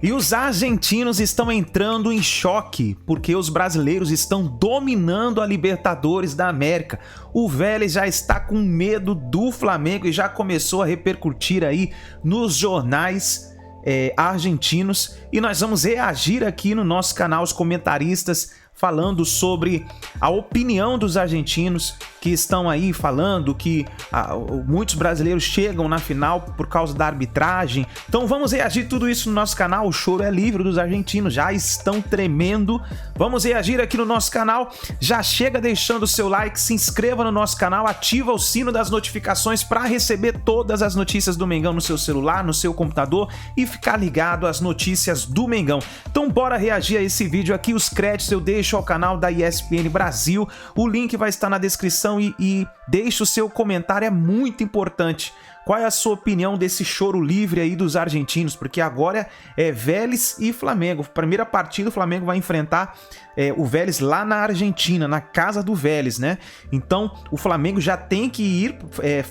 E os argentinos estão entrando em choque, porque os brasileiros estão dominando a Libertadores da América. O Vélez já está com medo do Flamengo e já começou a repercutir aí nos jornais argentinos. E nós vamos reagir aqui no nosso canal, os comentaristas, falando sobre a opinião dos argentinos que estão aí falando que muitos brasileiros chegam na final por causa da arbitragem. Então vamos reagir tudo isso no nosso canal. O choro é livre dos argentinos, já estão tremendo. Vamos reagir aqui no nosso canal. Já chega deixando o seu like, se inscreva no nosso canal, ativa o sino das notificações para receber todas as notícias do Mengão no seu celular, no seu computador e ficar ligado às notícias do Mengão. Então bora reagir a esse vídeo aqui. Os créditos eu deixo ao canal da ESPN Brasil. O link vai estar na descrição e deixe o seu comentário, é muito importante. Qual é a sua opinião desse choro livre aí dos argentinos? Porque agora é Vélez e Flamengo. Primeira partida, o Flamengo vai enfrentar o Vélez lá na Argentina, na casa do Vélez, né? Então o Flamengo já tem que ir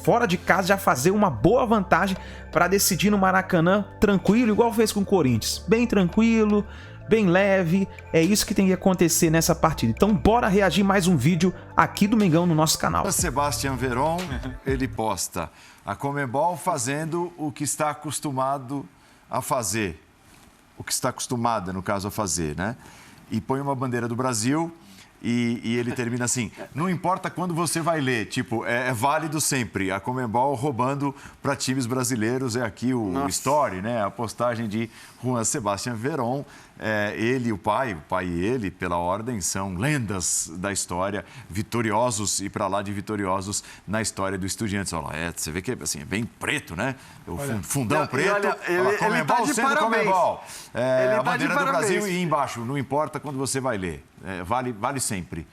fora de casa, já fazer uma boa vantagem para decidir no Maracanã tranquilo, igual fez com o Corinthians. Bem tranquilo, bem leve, é isso que tem que acontecer nessa partida. Então bora reagir mais um vídeo aqui do Mengão no nosso canal. Sebastián Verón, ele posta a Conmebol fazendo o que está acostumado a fazer, o que está acostumada, no caso, a fazer, né? E põe uma bandeira do Brasil e ele termina assim, não importa quando você vai ler, tipo, é válido sempre. A Conmebol roubando para times brasileiros, é aqui o story, né? A postagem de Juan Sebastián Verón. Ele, o pai e ele, pela ordem, são lendas da história, vitoriosos e para lá de vitoriosos na história do Estudiantes. Olha lá, você vê que assim, é bem preto, né? O fundão preto. Olha, ele tá de parabéns. Conmebol. Ele a tá de bandeira do parabéns. Brasil e embaixo, não importa quando você vai ler. Vale sempre.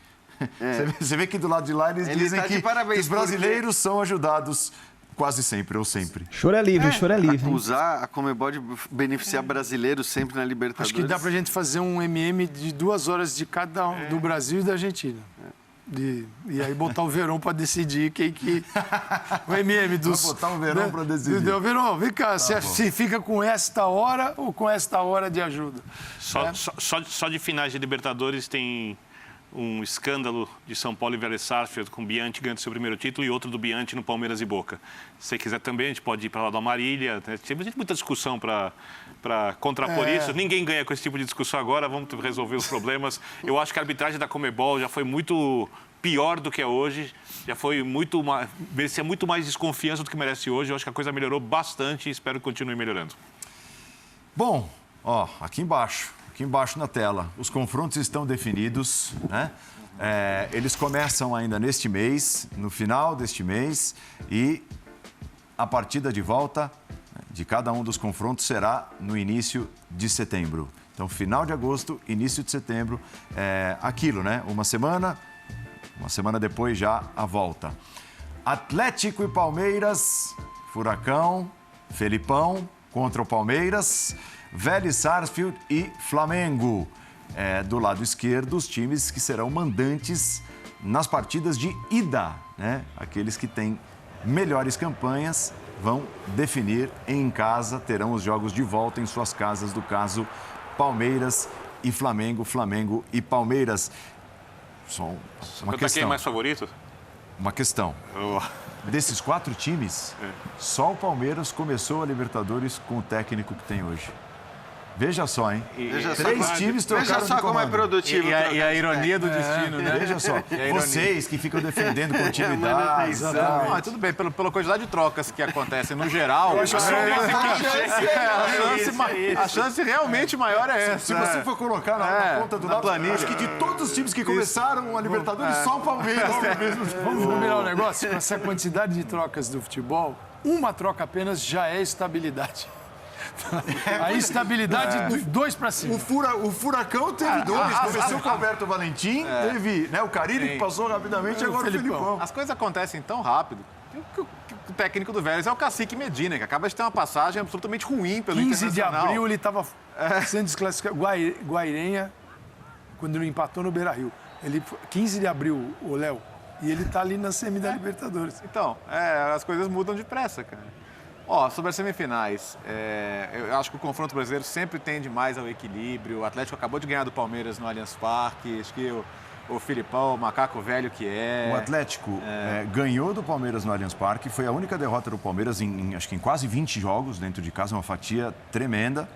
Você vê que do lado de lá eles dizem que os brasileiros são ajudados quase sempre ou sempre. Choro é livre, choro é livre. Acusar a Conmebol de beneficiar brasileiros sempre na Libertadores. Acho que dá pra gente fazer um MM de 2 horas de cada um, do Brasil e da Argentina. E aí botar o Verón pra decidir quem que... O MM dos... Vai botar o Verón pra decidir. Verón, vem cá, se fica com esta hora ou com esta hora de ajuda? Só de finais de Libertadores tem um escândalo de São Paulo e Vélez Sarsfield com o Bianchi ganhando seu primeiro título e outro do Bianchi no Palmeiras e Boca. Se você quiser também, a gente pode ir para lá do Amarília. Tem muita discussão para contrapor isso. Ninguém ganha com esse tipo de discussão agora, vamos resolver os problemas. Eu acho que a arbitragem da Conmebol já foi muito pior do que é hoje, já foi merecia muito mais desconfiança do que merece hoje. Eu acho que a coisa melhorou bastante e espero que continue melhorando. Bom, aqui embaixo na tela, os confrontos estão definidos, né? Eles começam ainda neste mês, no final deste mês, e a partida de volta de cada um dos confrontos será no início de setembro. Então, final de agosto, início de setembro, aquilo, né? Uma semana depois já a volta. Atlético e Palmeiras, Furacão, Felipão contra o Palmeiras, Vélez Sarsfield e Flamengo. Do lado esquerdo, os times que serão mandantes nas partidas de ida, né? Aqueles que têm melhores campanhas vão definir em casa, terão os jogos de volta em suas casas, do caso Palmeiras e Flamengo, Flamengo e Palmeiras. Só uma questão. Quem é mais favorito? Uma questão. Desses 4 times, só o Palmeiras começou a Libertadores com o técnico que tem hoje. Veja só, hein? Três times trocaram de comando. Veja só como é produtivo. E a ironia do destino, né? Veja só, vocês que ficam defendendo continuidade. Não, tudo bem, pela quantidade de trocas que acontecem no geral, a chance realmente maior é essa. Se você for colocar na ponta do lado, planilha, acho que de todos os times que começaram a Libertadores, só o Palmeiras tem o mesmo. Vamos combinar um negócio? Com essa quantidade de trocas do futebol, uma troca apenas já é estabilidade. A instabilidade dos 2 para cima. O Furacão teve 2. Começou com o Alberto Valentim, teve o Carille que passou rapidamente, agora o Felipão. As coisas acontecem tão rápido. O técnico do Vélez é o Cacique Medina, que acaba de ter uma passagem absolutamente ruim pelo 15 de Internacional. abril ele estava sendo desclassificado. Guairenha, quando ele empatou no Beira-Rio. 15 de abril, o Léo. E ele está ali na semi da Libertadores. Então, as coisas mudam depressa, cara. Sobre as semifinais, eu acho que o confronto brasileiro sempre tende mais ao equilíbrio. O Atlético acabou de ganhar do Palmeiras no Allianz Parque. Acho que o Filipão, o macaco velho que é. O Atlético ganhou do Palmeiras no Allianz Parque. Foi a única derrota do Palmeiras acho que em quase 20 jogos dentro de casa, uma fatia tremenda.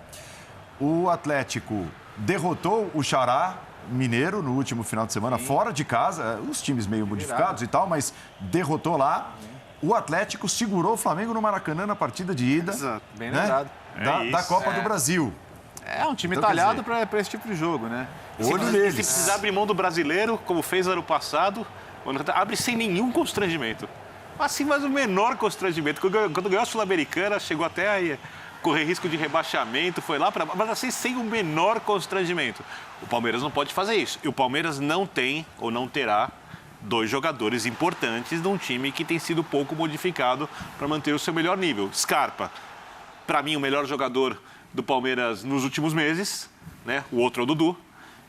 O Atlético derrotou o Xará Mineiro no último final de semana, fora de casa. Os times meio modificados e tal, mas derrotou lá. O Atlético segurou o Flamengo no Maracanã na partida de ida. Exato. Bem lembrado. Da Copa do Brasil. É um time Então, talhado para esse tipo de jogo, né? Olho Se neles. precisar abrir mão do brasileiro, como fez ano passado, abre sem nenhum constrangimento. Assim, mas o menor constrangimento. Quando ganhou a Sul-Americana, chegou até a correr risco de rebaixamento, foi lá para... Mas assim, sem o menor constrangimento. O Palmeiras não pode fazer isso. E o Palmeiras não tem, ou não terá, 2 jogadores importantes de um time que tem sido pouco modificado para manter o seu melhor nível. Scarpa, para mim, o melhor jogador do Palmeiras nos últimos meses, né? O outro é o Dudu.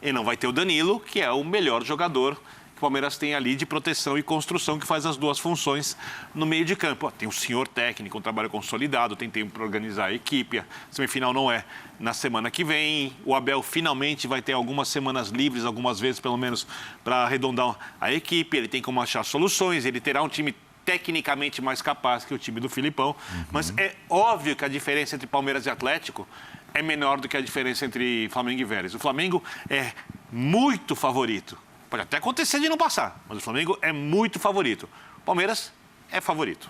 E não vai ter o Danilo, que é o melhor jogador que o Palmeiras tem ali de proteção e construção, que faz as 2 funções no meio de campo. Tem um senhor técnico, um trabalho consolidado, tem tempo para organizar a equipe. A semifinal não é na semana que vem. O Abel finalmente vai ter algumas semanas livres, algumas vezes pelo menos, para arredondar a equipe. Ele tem como achar soluções, ele terá um time tecnicamente mais capaz que o time do Filipão. Mas é óbvio que a diferença entre Palmeiras e Atlético é menor do que a diferença entre Flamengo e Vélez. O Flamengo é muito favorito. Pode até acontecer de não passar, mas o Flamengo é muito favorito. O Palmeiras é favorito.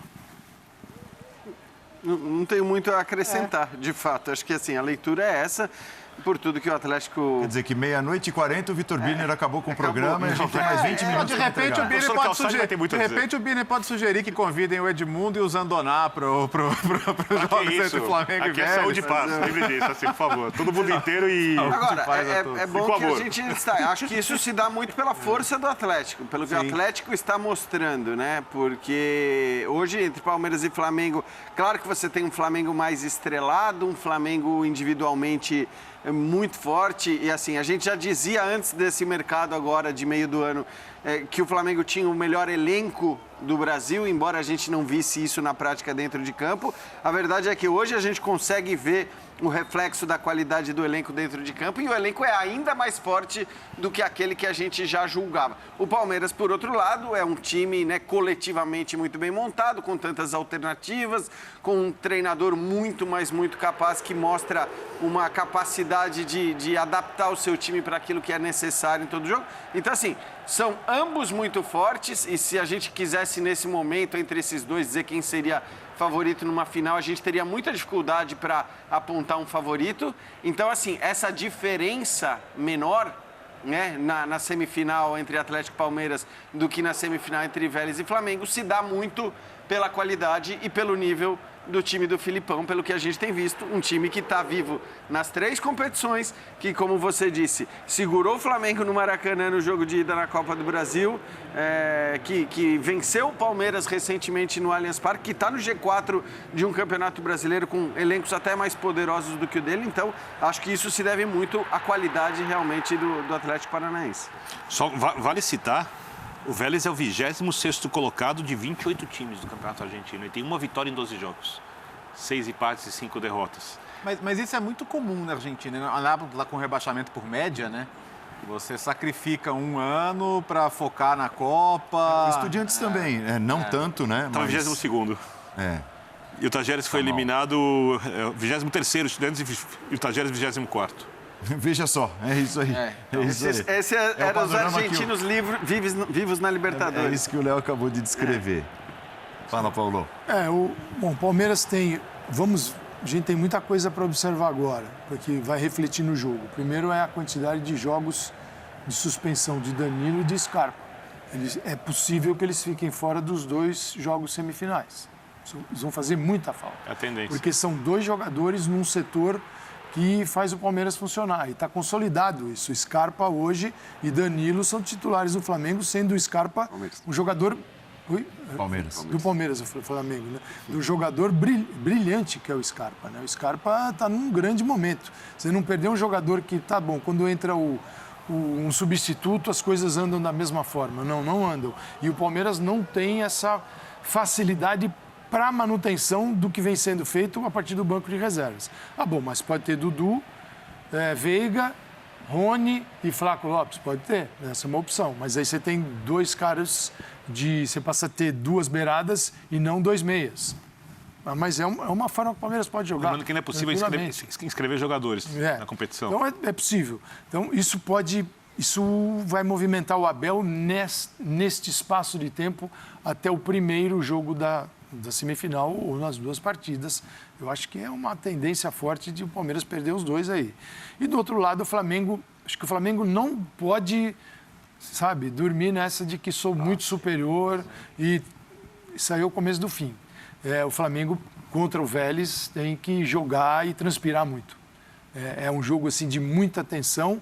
Não tenho muito a acrescentar, de fato. Acho que assim, a leitura é essa, por tudo que o Atlético... Quer dizer que 00:40 o Vitor Birner acabou com o programa e a gente tem mais 20 minutos De para repente, entregar. o Birner pode sugerir, o Birner pode sugerir que convidem o Edmundo e o Zandoná para os jogos entre Flamengo e aqui é Vélez. saúde e paz, lembre disso, assim, por favor. Todo mundo inteiro e... Agora, é bom Por que a favor. gente está. Acho que isso se dá muito pela força do Atlético, pelo que o Atlético está mostrando, né? Porque hoje, entre Palmeiras e Flamengo, claro que você tem um Flamengo mais estrelado, um Flamengo individualmente muito forte. E assim, a gente já dizia antes desse mercado agora, de meio do ano, que o Flamengo tinha o melhor elenco do Brasil, embora a gente não visse isso na prática dentro de campo. A verdade é que hoje a gente consegue ver o reflexo da qualidade do elenco dentro de campo e o elenco é ainda mais forte do que aquele que a gente já julgava. O Palmeiras, por outro lado, é um time, né, coletivamente muito bem montado, com tantas alternativas, com um treinador muito capaz, que mostra uma capacidade de adaptar o seu time para aquilo que é necessário em todo jogo. Então, assim, são ambos muito fortes e se a gente quisesse, nesse momento, entre esses dois, dizer quem seria favorito numa final, a gente teria muita dificuldade para apontar um favorito. Então, assim, essa diferença menor, né, na semifinal entre Atlético e Palmeiras do que na semifinal entre Vélez e Flamengo se dá muito pela qualidade e pelo nível do time do Filipão, pelo que a gente tem visto, um time que está vivo nas 3 competições, que, como você disse, segurou o Flamengo no Maracanã no jogo de ida na Copa do Brasil, que venceu o Palmeiras recentemente no Allianz Parque, que está no G4 de um campeonato brasileiro com elencos até mais poderosos do que o dele. Então, acho que isso se deve muito à qualidade realmente do Atlético Paranaense. Só vale citar, o Vélez é o 26º colocado de 28 times do Campeonato Argentino. E tem uma vitória em 12 jogos. 6 empates e 5 derrotas. Mas isso é muito comum na Argentina, né? Andar lá com rebaixamento por média, né? Você sacrifica um ano para focar na Copa. O Estudiantes também, não tanto, né? Está no 22º. E o Tajeres foi eliminado, 23º, Estudiantes e o Tajeres 24º. Veja só, é isso aí. Esse era os argentinos vivos na Libertadores. É isso que o Léo acabou de descrever. Fala, Paulo. O Palmeiras tem... A gente tem muita coisa para observar agora, porque vai refletir no jogo. Primeiro é a quantidade de jogos de suspensão de Danilo e de Scarpa. É possível que eles fiquem fora dos 2 jogos semifinais. Eles vão fazer muita falta. É a tendência. Porque são 2 jogadores num setor que faz o Palmeiras funcionar. E está consolidado isso. O Scarpa hoje e Danilo são titulares do Flamengo, sendo o Scarpa um jogador... Palmeiras. Do Palmeiras, eu falei Flamengo, né? Do jogador brilhante que é o Scarpa, né? O Scarpa está num grande momento. Você não perdeu um jogador que, tá bom, quando entra um substituto, as coisas andam da mesma forma. Não andam. E o Palmeiras não tem essa facilidade para manutenção do que vem sendo feito a partir do banco de reservas. Ah, bom, mas pode ter Dudu, Veiga, Rony e Flaco Lopes, pode ter, essa é uma opção. Mas aí você tem 2 caras você passa a ter 2 beiradas e não 2 meias. Mas é uma forma que o Palmeiras pode jogar. Lembrando que não é possível inscrever jogadores na competição. Então é possível. Então isso vai movimentar o Abel neste espaço de tempo até o primeiro jogo da semifinal ou nas 2 partidas. Eu acho que é uma tendência forte de o Palmeiras perder os 2 aí. E do outro lado, o Flamengo, acho que o Flamengo não pode, dormir nessa de que sou muito superior e isso aí é o começo do fim. O Flamengo contra o Vélez tem que jogar e transpirar muito. É um jogo assim de muita tensão,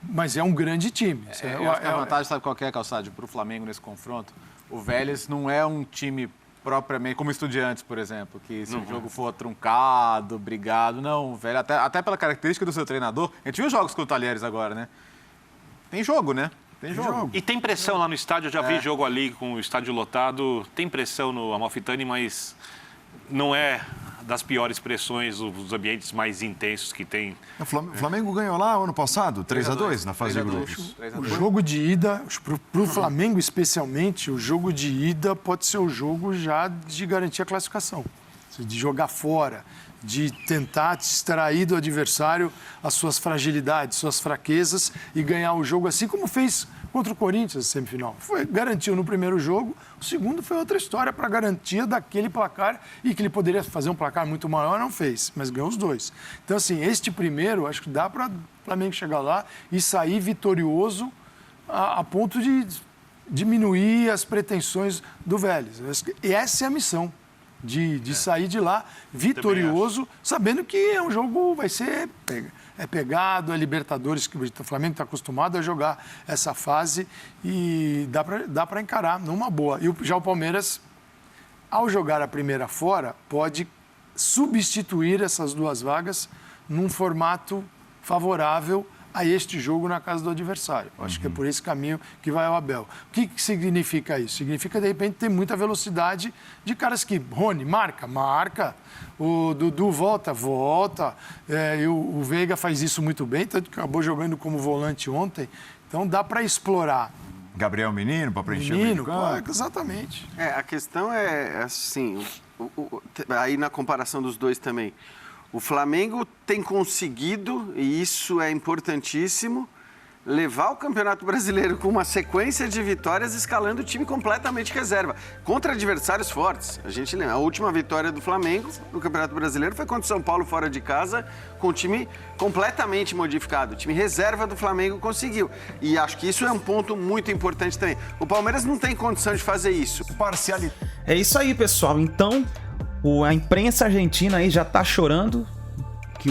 mas é um grande time. Eu acho que a vantagem, sabe qual é, Calçade, para o Flamengo nesse confronto? O Vélez não é um time propriamente, como Estudiantes, por exemplo, que se o jogo for truncado, brigado, não, velho, até pela característica do seu treinador. A gente viu jogos com o Talheres agora, né? Tem jogo, né? Tem jogo. E tem pressão lá no estádio, eu já vi jogo ali com o estádio lotado, tem pressão no Amalfitani, mas não é das piores pressões, os ambientes mais intensos que tem. O Flamengo ganhou lá ano passado, 3-2 na fase de grupos. O jogo de ida, para o Flamengo especialmente, o jogo de ida pode ser o jogo já de garantir a classificação. De jogar fora, de tentar distrair do adversário as suas fragilidades, suas fraquezas e ganhar o jogo, assim como fez contra o Corinthians na semifinal. Garantiu no primeiro jogo, o segundo foi outra história para garantia daquele placar e que ele poderia fazer um placar muito maior, não fez, mas ganhou os 2. Então, assim, este primeiro, acho que dá para o Flamengo chegar lá e sair vitorioso a ponto de diminuir as pretensões do Vélez. E essa é a missão. De sair de lá vitorioso, sabendo que é um jogo, vai ser pegado, é Libertadores, que o Flamengo está acostumado a jogar essa fase e dá para encarar numa boa. E já o Palmeiras, ao jogar a primeira fora, pode substituir essas 2 vagas num formato favorável a este jogo na casa do adversário. Acho que é por esse caminho que vai o Abel. O que significa isso? Significa, de repente, ter muita velocidade de caras que... Rony, marca. O Dudu volta. E o Veiga faz isso muito bem, tanto que acabou jogando como volante ontem. Então, dá para explorar. Gabriel Menino, para preencher o meio campo. Exatamente. A questão é, assim, aí na comparação dos 2 também... O Flamengo tem conseguido, e isso é importantíssimo, levar o Campeonato Brasileiro com uma sequência de vitórias escalando o time completamente reserva, contra adversários fortes. A gente lembra, a última vitória do Flamengo no Campeonato Brasileiro foi contra o São Paulo fora de casa, com o time completamente modificado. O time reserva do Flamengo conseguiu. E acho que isso é um ponto muito importante também. O Palmeiras não tem condição de fazer isso. É isso aí, pessoal. Então... a imprensa argentina aí já tá chorando que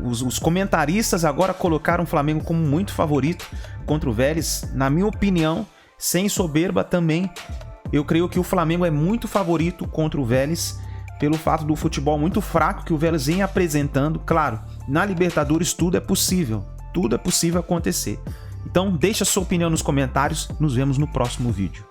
os comentaristas agora colocaram o Flamengo como muito favorito contra o Vélez. Na minha opinião, sem soberba também, eu creio que o Flamengo é muito favorito contra o Vélez pelo fato do futebol muito fraco que o Vélez vem apresentando. Claro, na Libertadores tudo é possível acontecer. Então deixa sua opinião nos comentários, nos vemos no próximo vídeo.